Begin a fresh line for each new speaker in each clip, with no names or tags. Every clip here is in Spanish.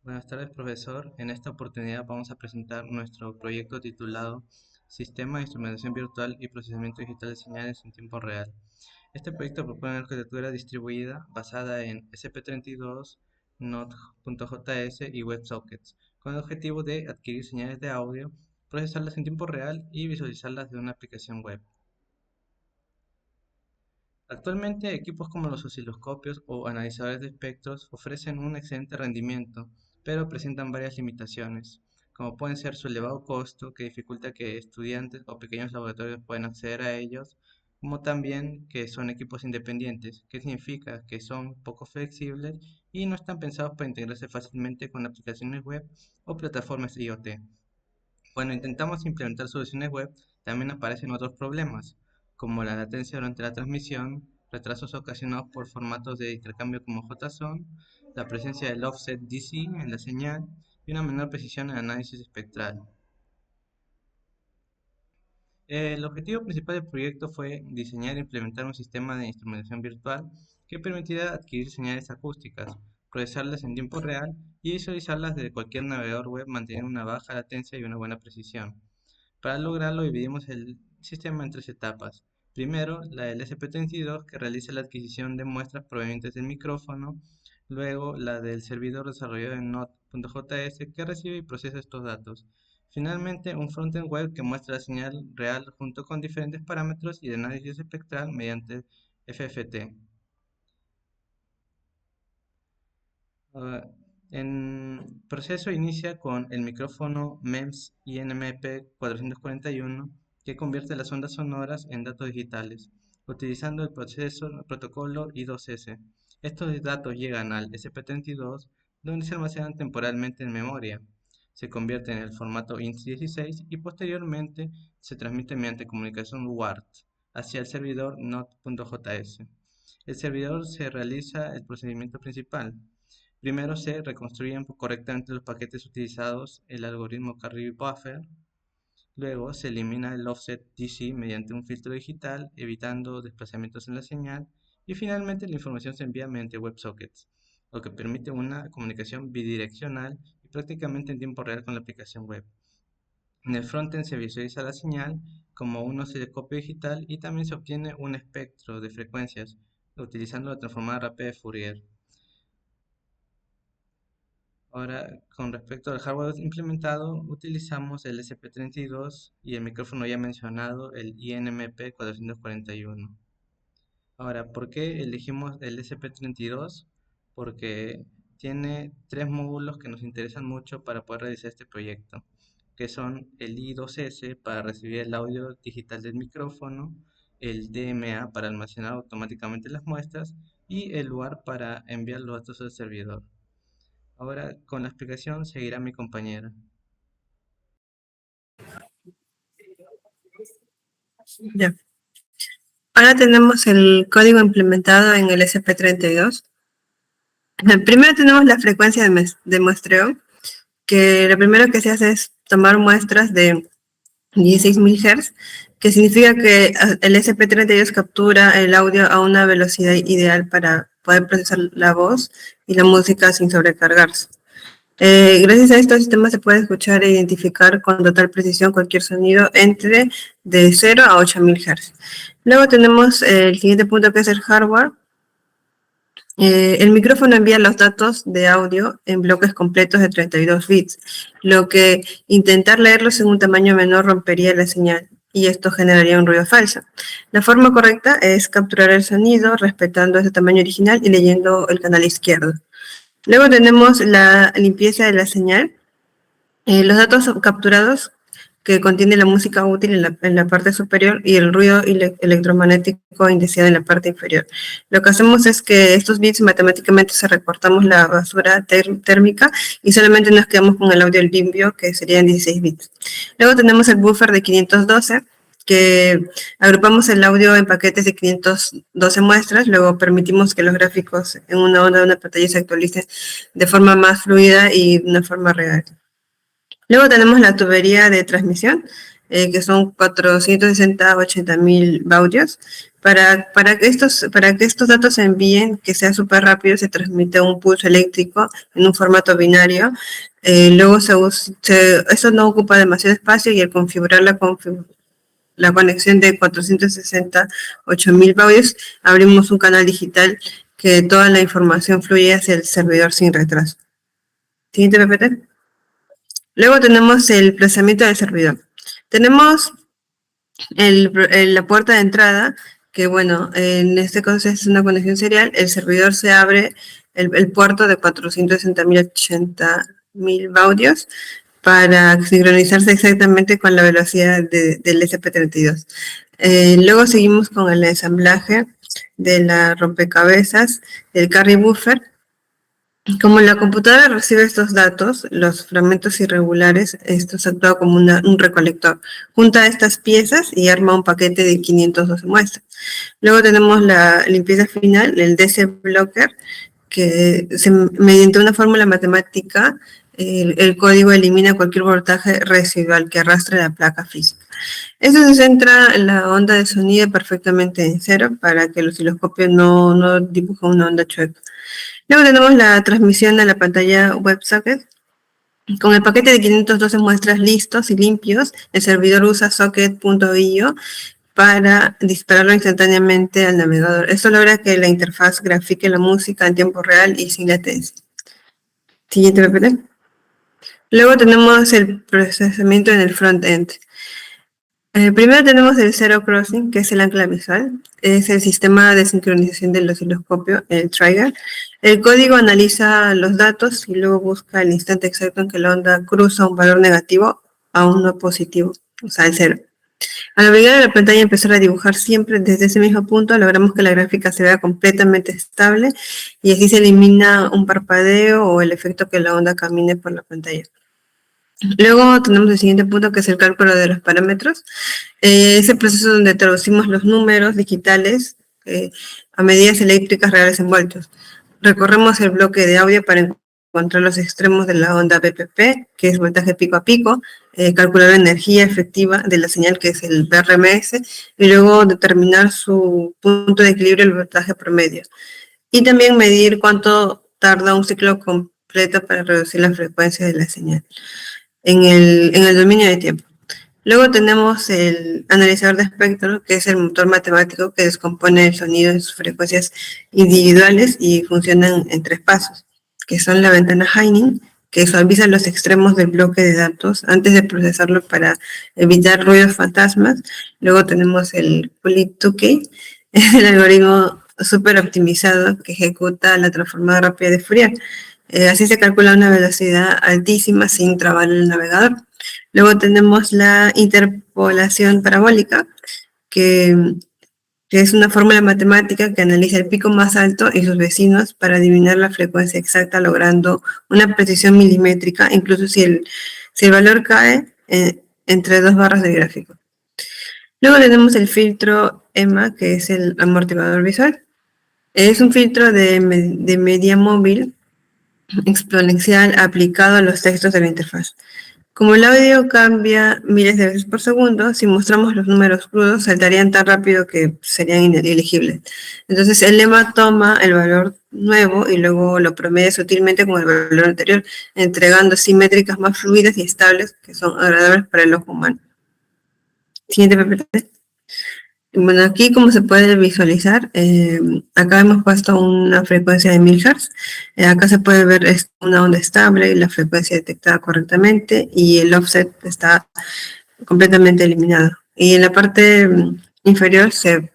Buenas tardes, profesor. En esta oportunidad vamos a presentar nuestro proyecto titulado Sistema de Instrumentación Virtual y Procesamiento Digital de Señales en Tiempo Real. Este proyecto propone una arquitectura distribuida basada en ESP32, Node.js y WebSockets, con el objetivo de adquirir señales de audio, procesarlas en tiempo real y visualizarlas de una aplicación web. Actualmente, equipos como los osciloscopios o analizadores de espectros ofrecen un excelente rendimiento, pero presentan varias limitaciones, como pueden ser su elevado costo, que dificulta que estudiantes o pequeños laboratorios puedan acceder a ellos, como también que son equipos independientes, que significa que son poco flexibles y no están pensados para integrarse fácilmente con aplicaciones web o plataformas IoT. Cuando intentamos implementar soluciones web, también aparecen otros problemas, como la latencia durante la transmisión, retrasos ocasionados por formatos de intercambio como JSON, la presencia del offset DC en la señal y una menor precisión en el análisis espectral. El objetivo principal del proyecto fue diseñar e implementar un sistema de instrumentación virtual que permitirá adquirir señales acústicas, procesarlas en tiempo real y visualizarlas desde cualquier navegador web manteniendo una baja latencia y una buena precisión. Para lograrlo dividimos el sistema en tres etapas. Primero, la del SP32 que realiza la adquisición de muestras provenientes del micrófono. Luego, la del servidor desarrollado en Node.js que recibe y procesa estos datos. Finalmente, un frontend web que muestra la señal real junto con diferentes parámetros y de análisis espectral mediante FFT. Ah, en proceso inicia con el micrófono MEMS INMP 441 que convierte las ondas sonoras en datos digitales, utilizando el protocolo I2S. Estos datos llegan al SP32, donde se almacenan temporalmente en memoria. Se convierte en el formato INT16 y posteriormente se transmite mediante comunicación WART hacia el servidor Node.js. El servidor se realiza el procedimiento principal. Primero se reconstruyen correctamente los paquetes utilizados el algoritmo Carrier Buffer. Luego se elimina el offset DC mediante un filtro digital, evitando desplazamientos en la señal. Y finalmente la información se envía mediante WebSockets, lo que permite una comunicación bidireccional y prácticamente en tiempo real con la aplicación web. En el frontend se visualiza la señal como un osciloscopio digital y también se obtiene un espectro de frecuencias utilizando la transformada rápida de Fourier. Ahora, con respecto al hardware implementado, utilizamos el SP32 y el micrófono ya mencionado, el INMP 441. Ahora, ¿por qué elegimos el SP32? Porque tiene tres módulos que nos interesan mucho para poder realizar este proyecto, que son el I2S para recibir el audio digital del micrófono, el DMA para almacenar automáticamente las muestras y el UART para enviar los datos al servidor. Ahora con la explicación seguirá mi compañera.
Ya. Ahora tenemos el código implementado en el SP32. Primero tenemos la frecuencia de muestreo, que lo primero que se hace es tomar muestras de 16.000 Hz, que significa que el SP32 captura el audio a una velocidad ideal para poder procesar la voz y la música sin sobrecargarse. Gracias a este sistema se puede escuchar e identificar con total precisión cualquier sonido entre de 0 a 8.000 Hz. Luego tenemos el siguiente punto que es el hardware. El micrófono envía los datos de audio en bloques completos de 32 bits, lo que intentar leerlos en un tamaño menor rompería la señal y esto generaría un ruido falso. La forma correcta es capturar el sonido respetando ese tamaño original y leyendo el canal izquierdo. Luego tenemos la limpieza de la señal. Los datos capturados que contiene la música útil en la parte superior y el ruido electromagnético indeseado en la parte inferior. Lo que hacemos es que estos bits matemáticamente se recortamos la basura térmica y solamente nos quedamos con el audio limpio, que serían 16 bits. Luego tenemos el buffer de 512, que agrupamos el audio en paquetes de 512 muestras, luego permitimos que los gráficos en una onda de una pantalla se actualicen de forma más fluida y de una forma real. Luego tenemos la tubería de transmisión, que son 460 a 80.000 baudios. Para que estos datos se envíen, que sea súper rápido, se transmite un pulso eléctrico en un formato binario. Luego eso no ocupa demasiado espacio y al configurar la conexión de 468.000 baudios, abrimos un canal digital que toda la información fluye hacia el servidor sin retraso. Siguiente PPT. Luego tenemos el procesamiento del servidor. Tenemos la puerta de entrada, que bueno, en este caso es una conexión serial. El servidor se abre el puerto de 460.000 baudios para sincronizarse exactamente con la velocidad del SP32. Luego seguimos con el ensamblaje de la rompecabezas del carry buffer. Como la computadora recibe estos datos, los fragmentos irregulares, estos actúa como un recolector. Junta estas piezas y arma un paquete de 512 muestras. Luego tenemos la limpieza final, el DC Blocker, que mediante una fórmula matemática, el código elimina cualquier voltaje residual que arrastre la placa física. Esto se centra en la onda de sonido perfectamente en cero para que el osciloscopio no dibuje una onda chueca. Luego tenemos la transmisión a la pantalla WebSocket. Con el paquete de 512 muestras listos y limpios, el servidor usa socket.io para dispararlo instantáneamente al navegador. Esto logra que la interfaz grafique la música en tiempo real y sin latencia. Siguiente PPT. Luego tenemos el procesamiento en el front-end. Primero tenemos el Zero Crossing, que es el ancla visual. Es el sistema de sincronización del osciloscopio, el trigger. El código analiza los datos y luego busca el instante exacto en que la onda cruza un valor negativo a uno positivo, o sea, el cero. Al navegar a la pantalla y empezar a dibujar siempre desde ese mismo punto, logramos que la gráfica se vea completamente estable y así se elimina un parpadeo o el efecto que la onda camine por la pantalla. Luego tenemos el siguiente punto, que es el cálculo de los parámetros. Ese proceso donde traducimos los números digitales a medidas eléctricas reales en voltios. Recorremos el bloque de audio para encontrar los extremos de la onda BPP, que es voltaje pico a pico, calcular la energía efectiva de la señal, que es el BRMS, y luego determinar su punto de equilibrio, el voltaje promedio. Y también medir cuánto tarda un ciclo completo para reducir la frecuencia de la señal en el dominio de tiempo. Luego tenemos el analizador de espectro, que es el motor matemático que descompone el sonido en sus frecuencias individuales y funcionan en 3 pasos, que son la ventana Heining, que suaviza los extremos del bloque de datos antes de procesarlo para evitar ruidos fantasmas. Luego tenemos el Poly2K, el algoritmo súper optimizado que ejecuta la transformada rápida de Fourier. Así se calcula una velocidad altísima sin trabar el navegador. Luego tenemos la interpolación parabólica, que es una fórmula matemática que analiza el pico más alto y sus vecinos para adivinar la frecuencia exacta, logrando una precisión milimétrica, incluso si el valor cae entre 2 barras de gráfico. Luego tenemos el filtro EMMA, que es el amortiguador visual. Es un filtro de media móvil exponencial aplicado a los textos de la interfaz. Como el audio cambia miles de veces por segundo, si mostramos los números crudos saltarían tan rápido que serían inelegibles. Entonces el lema toma el valor nuevo y luego lo promedia sutilmente con el valor anterior, entregando así métricas más fluidas y estables que son agradables para el ojo humano. Siguiente PPT. Bueno, aquí como se puede visualizar, acá hemos puesto una frecuencia de 1000 Hz. Acá se puede ver una onda estable y la frecuencia detectada correctamente y el offset está completamente eliminado. Y en la parte inferior se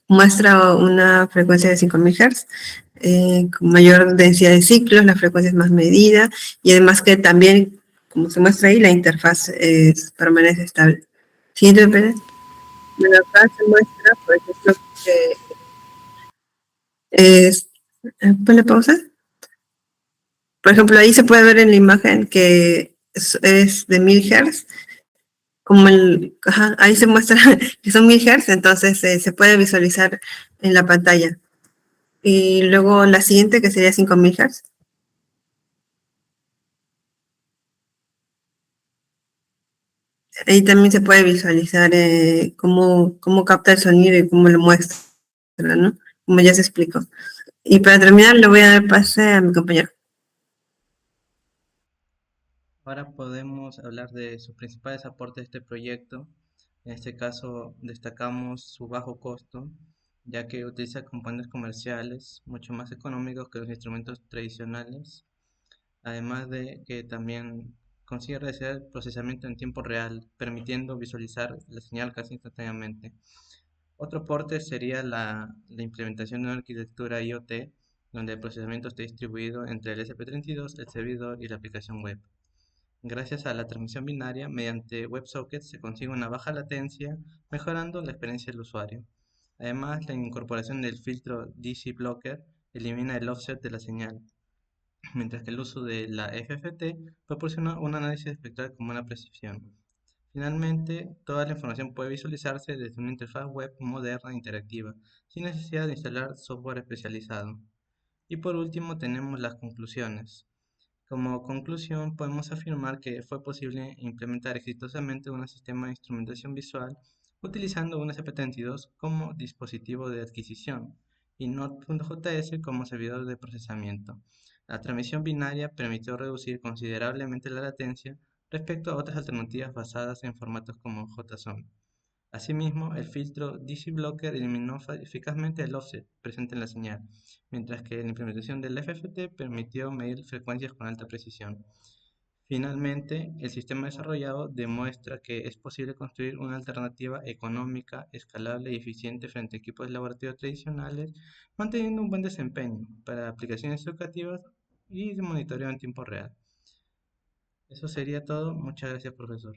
muestra una frecuencia de 5000 Hz con mayor densidad de ciclos, la frecuencia es más medida y además que también, como se muestra ahí, la interfaz permanece estable. Siguiente PPT. Bueno, acá se muestra, por ejemplo, que es, ponle pausa. Por ejemplo, ahí se puede ver en la imagen que es de 1000 Hz, como ahí se muestra que son 1000 Hz, entonces se puede visualizar en la pantalla. Y luego la siguiente, que sería 5000 Hz. Ahí también se puede visualizar cómo capta el sonido y cómo lo muestra, ¿no? Como ya se explicó. Y para terminar, le voy a dar pase a mi compañero.
Ahora podemos hablar de sus principales aportes de este proyecto. En este caso destacamos su bajo costo, ya que utiliza componentes comerciales mucho más económicos que los instrumentos tradicionales, además de que también consigue realizar el procesamiento en tiempo real, permitiendo visualizar la señal casi instantáneamente. Otro aporte sería la implementación de una arquitectura IoT, donde el procesamiento esté distribuido entre el ESP32, el servidor y la aplicación web. Gracias a la transmisión binaria, mediante WebSockets se consigue una baja latencia, mejorando la experiencia del usuario. Además, la incorporación del filtro DC Blocker elimina el offset de la señal, mientras que el uso de la FFT proporciona un análisis espectral con buena precisión. Finalmente, toda la información puede visualizarse desde una interfaz web moderna e interactiva, sin necesidad de instalar software especializado. Y por último, tenemos las conclusiones. Como conclusión, podemos afirmar que fue posible implementar exitosamente un sistema de instrumentación visual utilizando un SP32 como dispositivo de adquisición y Node.js como servidor de procesamiento. La transmisión binaria permitió reducir considerablemente la latencia respecto a otras alternativas basadas en formatos como JSON. Asimismo, el filtro DC Blocker eliminó eficazmente el offset presente en la señal, mientras que la implementación del FFT permitió medir frecuencias con alta precisión. Finalmente, el sistema desarrollado demuestra que es posible construir una alternativa económica, escalable y eficiente frente a equipos de laboratorio tradicionales, manteniendo un buen desempeño para aplicaciones educativas y de monitoreo en tiempo real. Eso sería todo. Muchas gracias, profesor.